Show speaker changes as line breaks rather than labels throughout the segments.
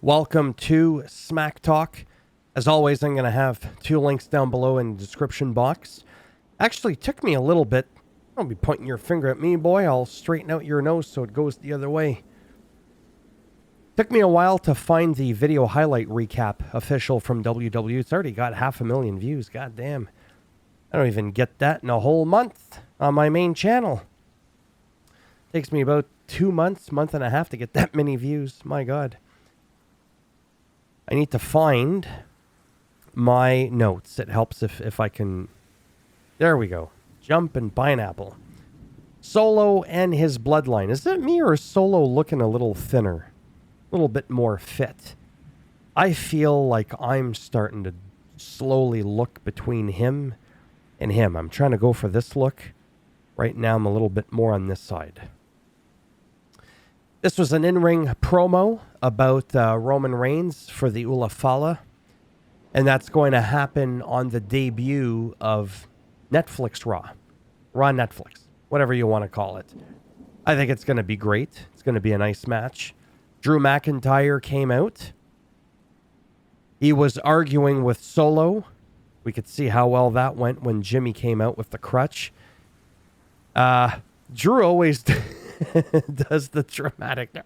Welcome to Smack Talk. As always, I'm going to have two links down below in the description box. Actually, took me a little bit. Don't be pointing your finger at me, boy. I'll straighten out your nose so it goes the other way. Took me a while to find the video highlight recap official from WWE. It's already got 500,000 views. God damn. I don't even get that in a whole month on my main channel. Takes me about 2 months, month and a half to get that many views. My God. I need to find my notes. It helps if I can... There we go. Jump and pineapple. Solo and his bloodline. Is it me or is Solo looking a little thinner? A little bit more fit. I feel like I'm starting to slowly look between him and him. I'm trying to go for this look. Right now I'm a little bit more on this side. This was an in-ring promo about Roman Reigns for the Ulafala. And that's going to happen on the debut of Netflix Raw. Raw Netflix. Whatever you want to call it. I think it's going to be great. It's going to be a nice match. Drew McIntyre came out. He was arguing with Solo. We could see how well that went when Jimmy came out with the crutch. Drew always does the dramatic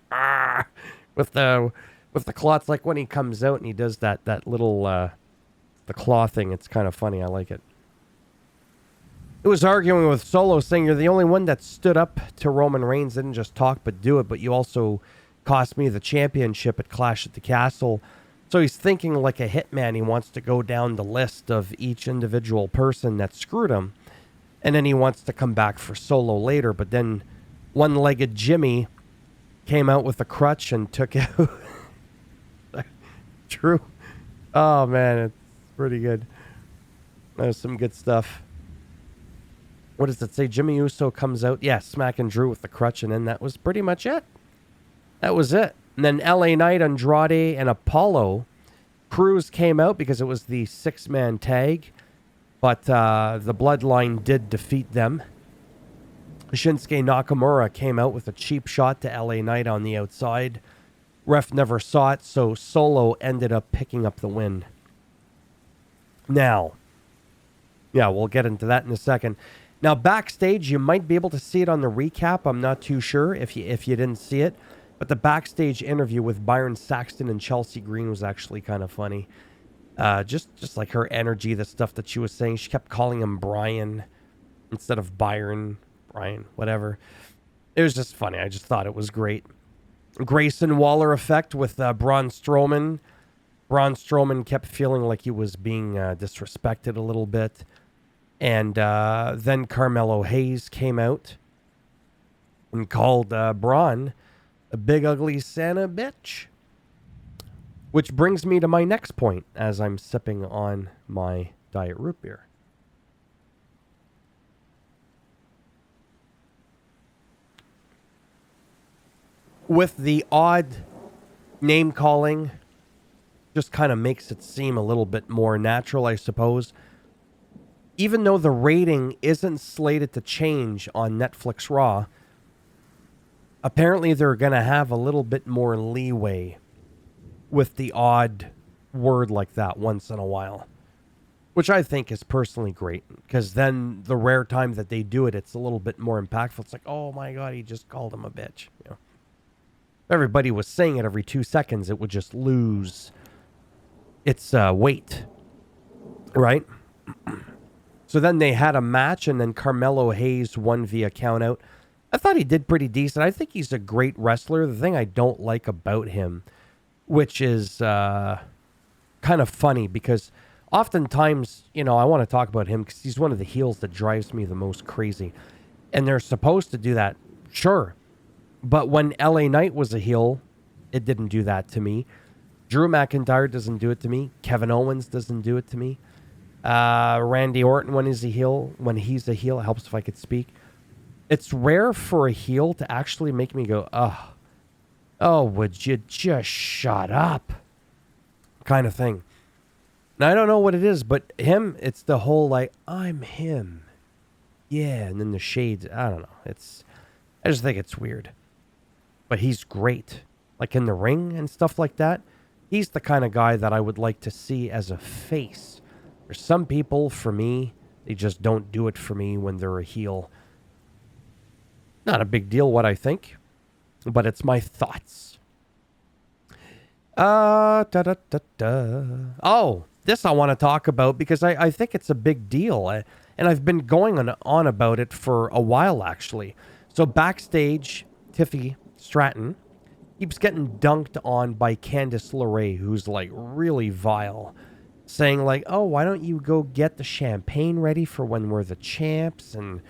with the cloth, like when he comes out and he does that little the claw thing. It's kind of funny. I like it. It was arguing with Solo, saying you're the only one that stood up to Roman Reigns, didn't just talk but do it, but you also cost me the championship at Clash at the Castle. So he's thinking like a hitman. He wants to go down the list of each individual person that screwed him. And then he wants to come back for Solo later. But then one-legged Jimmy came out with a crutch and took out Drew. Oh, man, it's pretty good. There's some good stuff. What does it say? Jimmy Uso comes out. Yeah, smacking Drew with the crutch. And then that was pretty much it. That was it. And then LA Knight, Andrade, and Apollo. Cruz came out because it was the six-man tag. But the Bloodline did defeat them. Shinsuke Nakamura came out with a cheap shot to LA Knight on the outside. Ref never saw it, so Solo ended up picking up the win. Now, yeah, we'll get into that in a second. Now, backstage, you might be able to see it on the recap. I'm not too sure if you didn't see it. But the backstage interview with Byron Saxton and Chelsea Green was actually kind of funny. Just like her energy, the stuff that she was saying. She kept calling him Brian instead of Byron. Brian, whatever. It was just funny. I just thought it was great. Grayson Waller effect with Braun Strowman. Braun Strowman kept feeling like he was being disrespected a little bit. And then Carmelo Hayes came out and called Braun a big ugly Santa bitch. Which brings me to my next point as I'm sipping on my Diet Root Beer. With the odd name calling, just kind of makes it seem a little bit more natural, I suppose. Even though the rating isn't slated to change on Netflix Raw, apparently they're going to have a little bit more leeway with the odd word like that once in a while, which I think is personally great, because then the rare time that they do it, it's a little bit more impactful. It's like, oh my God, he just called him a bitch. You know, if everybody was saying it every 2 seconds, it would just lose its weight, right? So then they had a match, and then Carmelo Hayes won via countout. I thought he did pretty decent. I think he's a great wrestler. The thing I don't like about him, which is kind of funny, because oftentimes, you know, I want to talk about him because he's one of the heels that drives me the most crazy. And they're supposed to do that, sure. But when LA Knight was a heel, it didn't do that to me. Drew McIntyre doesn't do it to me. Kevin Owens doesn't do it to me. Randy Orton, when he's a heel, it helps if I could speak. It's rare for a heel to actually make me go, oh, would you just shut up? Kind of thing. Now, I don't know what it is, but him, it's the whole like, I'm him. Yeah, and then the shades, I don't know. I just think it's weird. But he's great. Like in the ring and stuff like that. He's the kind of guy that I would like to see as a face. There's some people, for me, they just don't do it for me when they're a heel. Not a big deal what I think, but it's my thoughts. Oh, this I want to talk about because I think it's a big deal. And I've been going on about it for a while, actually. So backstage, Tiffy Stratton keeps getting dunked on by Candice LeRae, who's like really vile, saying like, oh, why don't you go get the champagne ready for when we're the champs and,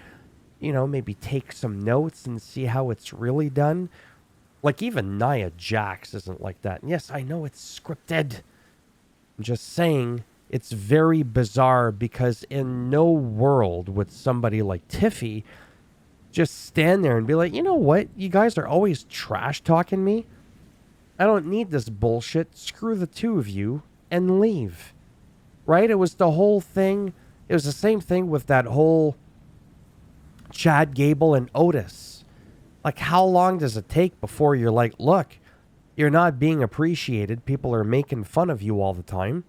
you know, maybe take some notes and see how it's really done. Like even Nia Jax isn't like that. And yes, I know it's scripted. I'm just saying it's very bizarre because in no world would somebody like Tiffy just stand there and be like, you know what? You guys are always trash talking me. I don't need this bullshit. Screw the two of you and leave. Right? It was the whole thing. It was the same thing with that whole Chad Gable and Otis. Like, how long does it take before you're like, look, you're not being appreciated. People are making fun of you all the time.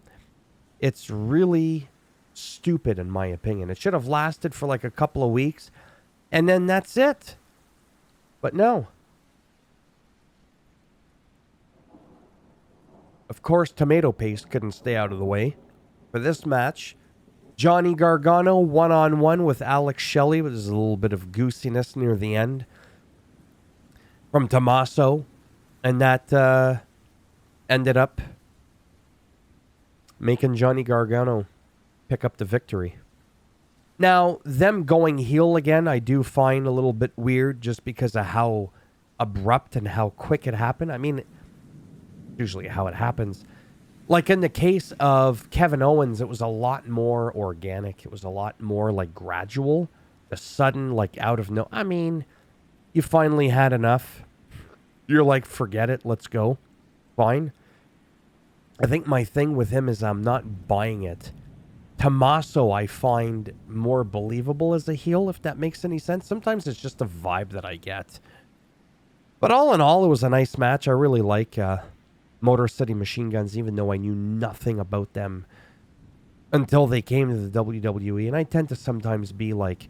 It's really stupid, in my opinion. It should have lasted for like a couple of weeks, and then that's it. But no. Of course, tomato paste couldn't stay out of the way. For this match, Johnny Gargano one-on-one with Alex Shelley. There's a little bit of goosiness near the end from Tommaso. And that ended up making Johnny Gargano pick up the victory. Now, them going heel again, I do find a little bit weird just because of how abrupt and how quick it happened. I mean, usually how it happens. Like in the case of Kevin Owens, it was a lot more organic. It was a lot more like gradual. The sudden, like out of no... I mean, you finally had enough. You're like, forget it, let's go. Fine. I think my thing with him is I'm not buying it. Tommaso, I find more believable as a heel, if that makes any sense. Sometimes it's just a vibe that I get. But all in all, it was a nice match. I really like Motor City Machine Guns, even though I knew nothing about them until they came to the WWE. And I tend to sometimes be like,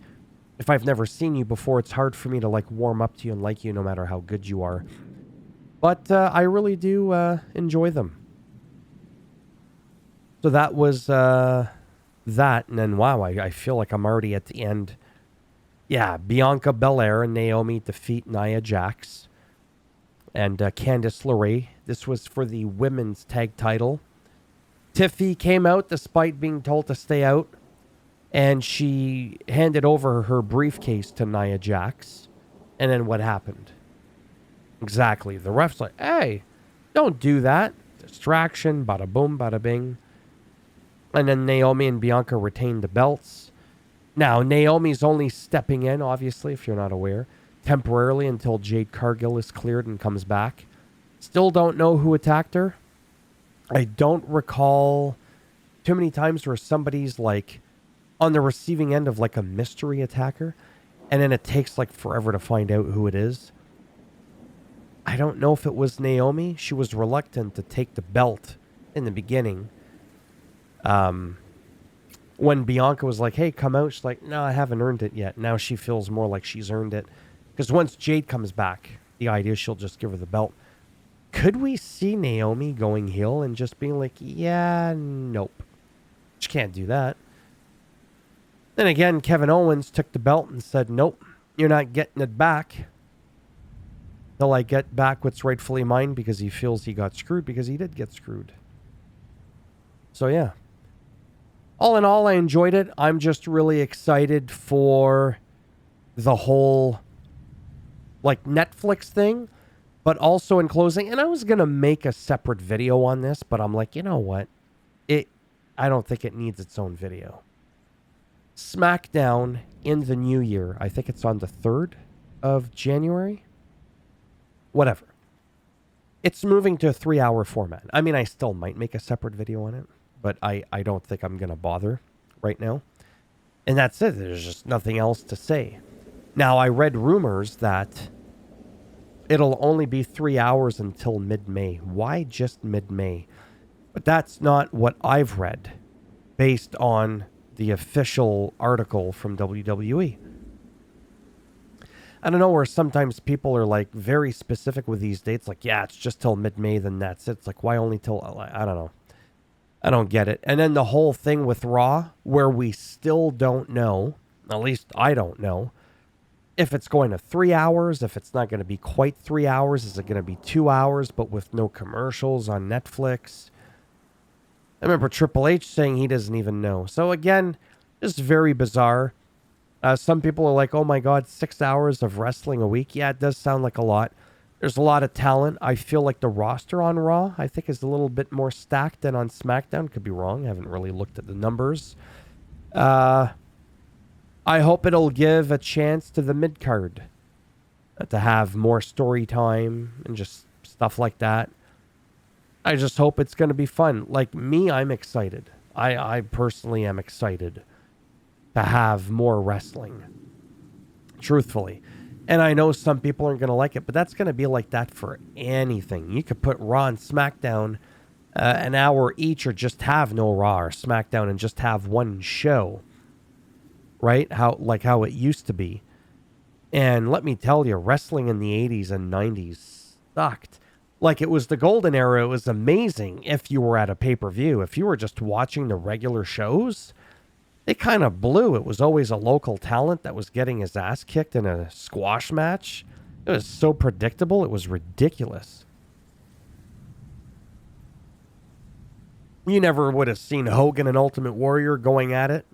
if I've never seen you before, it's hard for me to like warm up to you and like you no matter how good you are. But I really do enjoy them. So that was that. And then, wow, I feel like I'm already at the end. Yeah, Bianca Belair and Naomi defeat Nia Jax and Candice LeRae. This was for the women's tag title. Tiffy came out despite being told to stay out. And she handed over her briefcase to Nia Jax. And then what happened? Exactly. The ref's like, hey, don't do that. Distraction, bada boom, bada bing. And then Naomi and Bianca retained the belts. Now, Naomi's only stepping in, obviously, if you're not aware, temporarily until Jade Cargill is cleared and comes back. Still don't know who attacked her. I don't recall too many times where somebody's like on the receiving end of like a mystery attacker, and then it takes like forever to find out who it is. I don't know if it was Naomi. She was reluctant to take the belt in the beginning. When Bianca was like, hey, come out, she's like, no, I haven't earned it yet. Now she feels more like she's earned it. Because once Jade comes back, the idea is she'll just give her the belt. Could we see Naomi going heel and just being like, yeah, nope. She can't do that. Then again, Kevin Owens took the belt and said, nope, you're not getting it back till I get back what's rightfully mine, because he feels he got screwed, because he did get screwed. So yeah. All in all, I enjoyed it. I'm just really excited for the whole like Netflix thing, but also in closing, and I was going to make a separate video on this, but I'm like, you know what? I don't think it needs its own video. SmackDown in the new year. I think it's on the 3rd of January. Whatever. It's moving to a 3-hour format. I mean, I still might make a separate video on it, but I don't think I'm going to bother right now. And that's it. There's just nothing else to say. Now, I read rumors that it'll only be 3 hours until mid-May. Why just mid-May? But that's not what I've read based on the official article from WWE. I don't know, where sometimes people are like very specific with these dates. Like, yeah, it's just till mid-May, then that's it. It's like, why only till, I don't know. I don't get it. And then the whole thing with Raw, where we still don't know, at least I don't know, if it's going to 3 hours, if it's not going to be quite 3 hours. Is it going to be 2 hours, but with no commercials on Netflix? I remember Triple H saying he doesn't even know. So again, just very bizarre. Some people are like, oh my God, 6 hours of wrestling a week. Yeah, it does sound like a lot. There's a lot of talent. I feel like the roster on Raw, I think, is a little bit more stacked than on SmackDown. Could be wrong. I haven't really looked at the numbers. I hope it'll give a chance to the mid-card to have more story time and just stuff like that. I just hope it's going to be fun. Like me, I'm excited. I personally am excited to have more wrestling, truthfully. And I know some people aren't going to like it, but that's going to be like that for anything. You could put Raw and SmackDown an hour each, or just have no Raw or SmackDown and just have one show, right? How it used to be. And let me tell you, wrestling in the 80s and 90s sucked. Like, it was the golden era. It was amazing if you were at a pay-per-view. If you were just watching the regular shows, they kind of blew. It was always a local talent that was getting his ass kicked in a squash match. It was so predictable. It was ridiculous. You never would have seen Hogan and Ultimate Warrior going at it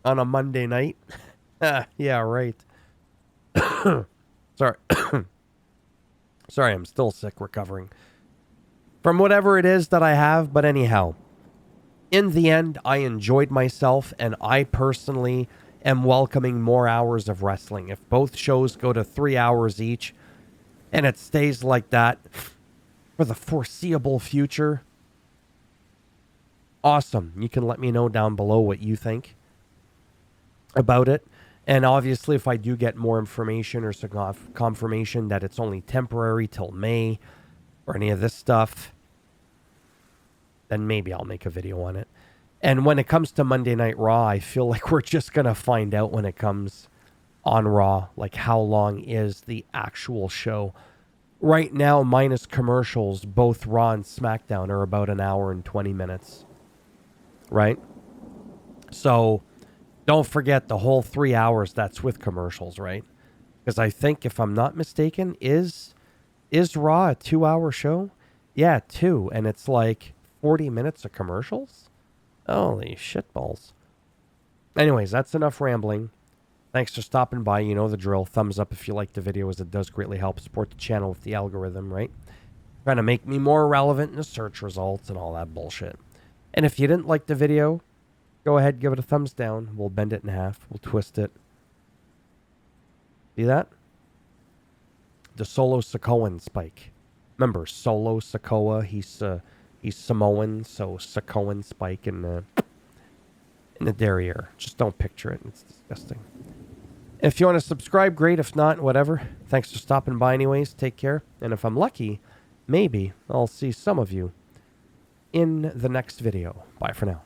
on a Monday night. Yeah, right. Sorry. Sorry, I'm still sick, recovering from whatever it is that I have. But anyhow, in the end, I enjoyed myself, and I personally am welcoming more hours of wrestling. If both shows go to 3 hours each, and it stays like that for the foreseeable future, awesome. You can let me know down below what you think about it. And obviously, if I do get more information or some confirmation that it's only temporary till May or any of this stuff, then maybe I'll make a video on it. And when it comes to Monday Night Raw, I feel like we're just going to find out when it comes on Raw, like how long is the actual show. Right now, minus commercials, both Raw and SmackDown are about an hour and 20 minutes. Right? So don't forget the whole 3 hours that's with commercials, right? Because I think, if I'm not mistaken, is Raw a 2-hour show? Yeah, 2. And it's like 40 minutes of commercials? Holy shitballs. Anyways, that's enough rambling. Thanks for stopping by. You know the drill. Thumbs up if you like the video, as it does greatly help support the channel with the algorithm, right? Trying to make me more relevant in the search results and all that bullshit. And if you didn't like the video, go ahead, give it a thumbs down. We'll bend it in half. We'll twist it. See that? The Solo Sikoan spike. Remember, Solo Sikoa, he's Samoan, so Sikoan spike in the derriere. Just don't picture it. It's disgusting. If you want to subscribe, great. If not, whatever. Thanks for stopping by anyways. Take care. And if I'm lucky, maybe I'll see some of you in the next video. Bye for now.